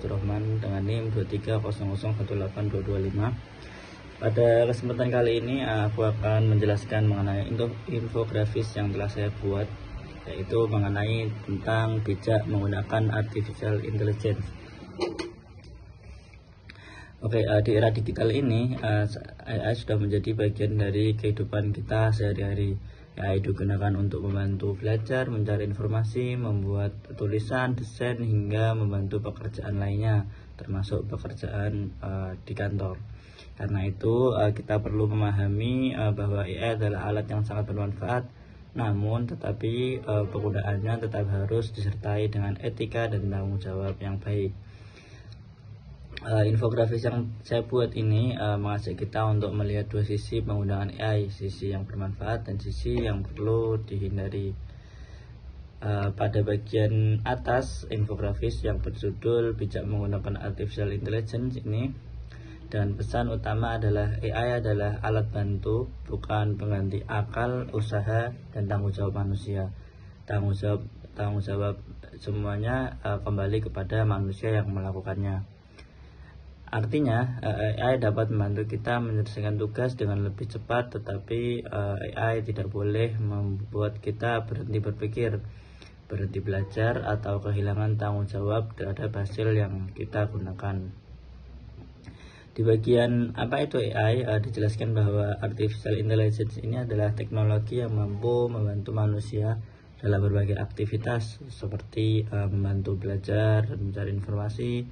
Abdurrahman dengan NIM 230018225. Pada kesempatan kali ini aku akan menjelaskan mengenai infografis yang telah saya buat, yaitu mengenai tentang bijak menggunakan artificial intelligence. Oke, di era digital ini AI sudah menjadi bagian dari kehidupan kita sehari-hari. AI digunakan untuk membantu belajar, mencari informasi, membuat tulisan, desain, hingga membantu pekerjaan lainnya, termasuk pekerjaan di kantor. Karena itu kita perlu memahami bahwa AI adalah alat yang sangat bermanfaat, namun tetapi penggunaannya tetap harus disertai dengan etika dan tanggung jawab yang baik. Infografis yang saya buat ini mengajak kita untuk melihat dua sisi penggunaan AI, sisi yang bermanfaat dan sisi yang perlu dihindari. Pada bagian atas infografis yang berjudul bijak menggunakan artificial intelligence ini, dan pesan utama adalah AI adalah alat bantu, bukan pengganti akal, usaha, dan tanggung jawab manusia. Tanggung jawab semuanya kembali kepada manusia yang melakukannya. Artinya AI dapat membantu kita menyelesaikan tugas dengan lebih cepat, tetapi AI tidak boleh membuat kita berhenti berpikir, berhenti belajar, atau kehilangan tanggung jawab terhadap hasil yang kita gunakan. Di bagian apa itu AI, dijelaskan bahwa artificial intelligence ini adalah teknologi yang mampu membantu manusia dalam berbagai aktivitas seperti membantu belajar, mencari informasi,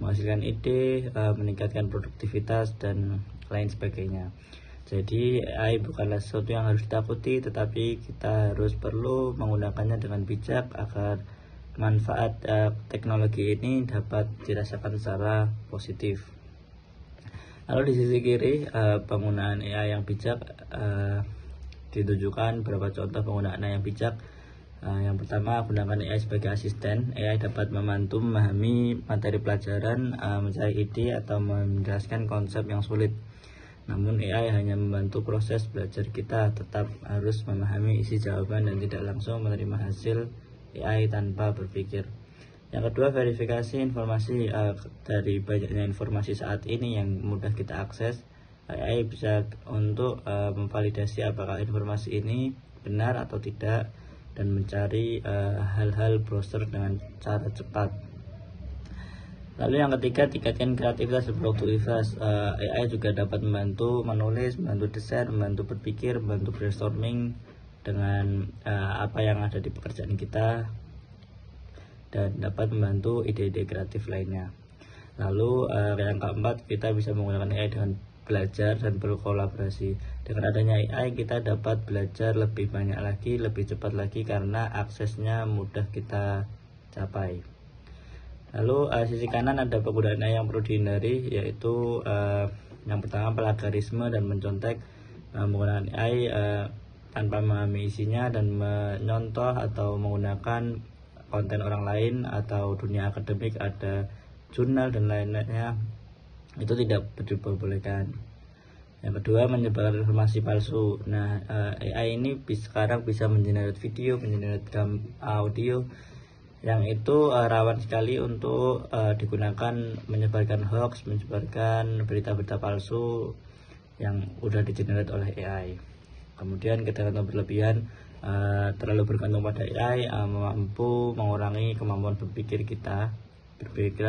menghasilkan ide, meningkatkan produktivitas, dan lain sebagainya. Jadi AI bukanlah sesuatu yang harus ditakuti, tetapi kita harus perlu menggunakannya dengan bijak agar manfaat teknologi ini dapat dirasakan secara positif. Lalu di sisi kiri, penggunaan AI yang bijak ditujukan beberapa contoh penggunaan AI yang bijak. Yang pertama, gunakan AI sebagai asisten. AI dapat membantu memahami materi pelajaran, mencari ide, atau menjelaskan konsep yang sulit. Namun AI hanya membantu proses belajar kita, tetap harus memahami isi jawaban dan tidak langsung menerima hasil AI tanpa berpikir. Yang kedua, verifikasi informasi. Dari banyaknya informasi saat ini yang mudah kita akses, AI bisa untuk memvalidasi apakah informasi ini benar atau tidak, dan mencari hal-hal browser dengan cara cepat. Lalu yang ketiga, tingkatkan kreativitas dan produktivitas. AI juga dapat membantu menulis, membantu desain, membantu berpikir, membantu brainstorming dengan apa yang ada di pekerjaan kita, dan dapat membantu ide-ide kreatif lainnya. Lalu yang keempat, kita bisa menggunakan AI dengan belajar dan berkolaborasi. Dengan adanya AI kita dapat belajar lebih banyak lagi, lebih cepat lagi, karena aksesnya mudah kita capai. Lalu sisi kanan ada penggunaan AI yang perlu dihindari, yaitu yang pertama, plagiarisme dan mencontek. Menggunakan AI tanpa memahami isinya dan menyontoh atau menggunakan konten orang lain atau dunia akademik, ada jurnal dan lain-lainnya, itu tidak diperbolehkan. Yang kedua, menyebarkan informasi palsu. Nah, AI ini sekarang bisa mengenerate video, mengenerate audio, yang itu rawan sekali untuk digunakan menyebarkan hoax, menyebarkan berita-berita palsu yang udah digenerate oleh AI. Kemudian ketergantungan berlebihan, terlalu bergantung pada AI mampu mengurangi kemampuan berpikir kita, berpikir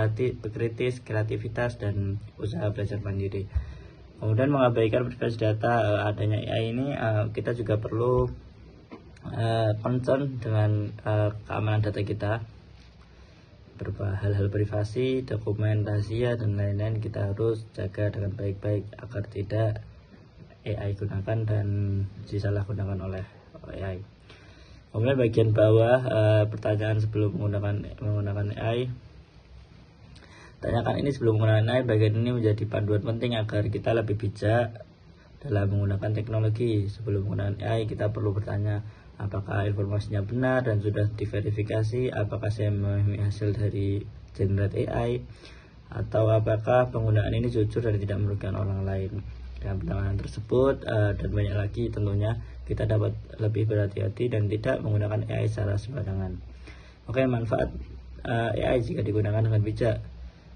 kritis, kreativitas, dan usaha belajar mandiri. Kemudian mengabaikan privasi data. Adanya AI ini kita juga perlu concern dengan keamanan data kita, berupa hal-hal privasi, dokumen rahasia, dan lain-lain. Kita harus jaga dengan baik-baik agar tidak AI gunakan dan disalahgunakan oleh AI. Kemudian bagian bawah, pertanyaan sebelum menggunakan AI. Tanyakan ini sebelum menggunakan AI. Bagian ini menjadi panduan penting agar kita lebih bijak dalam menggunakan teknologi. Sebelum menggunakan AI, kita perlu bertanya, apakah informasinya benar dan sudah diverifikasi? Apakah saya memahami hasil dari generate AI? Atau apakah penggunaan ini jujur dan tidak merugikan orang lain? Dengan pertanyaan tersebut dan banyak lagi, tentunya kita dapat lebih berhati-hati dan tidak menggunakan AI secara sembarangan. Oke, manfaat AI jika digunakan dengan bijak.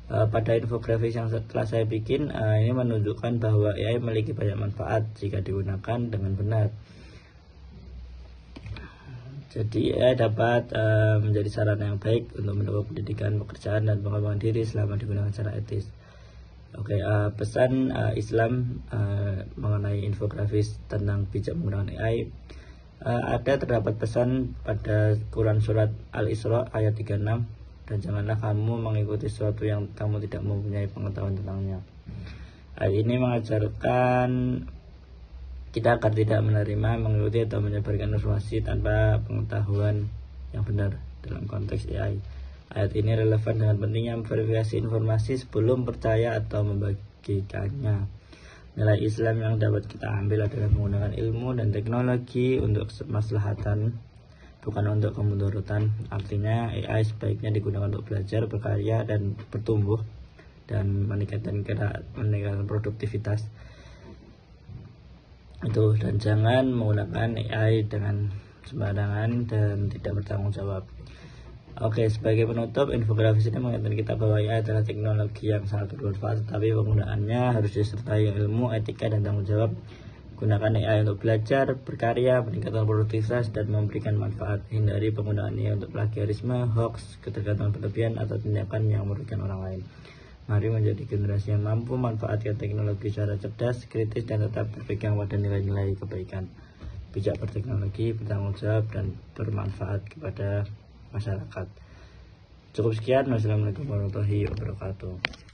Pada infografis yang telah saya bikin, ini menunjukkan bahwa AI memiliki banyak manfaat jika digunakan dengan benar. Jadi AI dapat menjadi sarana yang baik untuk mendukung pendidikan, pekerjaan, dan pengembangan diri selama digunakan secara etis. Pesan Islam mengenai infografis tentang bijak menggunakan AI. Terdapat pesan pada Quran Surat Al-Isra ayat 36, dan janganlah kamu mengikuti sesuatu yang kamu tidak mempunyai pengetahuan tentangnya. Ayat ini mengajarkan kita agar tidak menerima, mengikuti, atau menyebarkan informasi tanpa pengetahuan yang benar dalam konteks AI. Ayat ini relevan dengan pentingnya memverifikasi informasi sebelum percaya atau membagikannya. Nilai Islam yang dapat kita ambil adalah menggunakan ilmu dan teknologi untuk kemaslahatan, bukan untuk kemudaratan. Artinya AI sebaiknya digunakan untuk belajar, berkarya, dan bertumbuh, dan meningkatkan produktivitas. Dan jangan menggunakan AI dengan sembarangan dan tidak bertanggung jawab. Sebagai penutup, infografis ini mengingatkan kita bahwa AI adalah teknologi yang sangat bermanfaat, tetapi penggunaannya harus disertai ilmu, etika, dan tanggung jawab. Gunakan AI untuk belajar, berkarya, meningkatkan produktivitas, dan memberikan manfaat. Hindari penggunaannya untuk plagiarisme, hoax, ketergantungan berlebihan, atau tindakan yang merugikan orang lain. Mari menjadi generasi yang mampu memanfaatkan teknologi secara cerdas, kritis, dan tetap berpegang pada nilai-nilai kebaikan. Bijak berteknologi, bertanggung jawab, dan bermanfaat kepada masyarakat. Cukup sekian. Wassalamualaikum warahmatullahi wabarakatuh.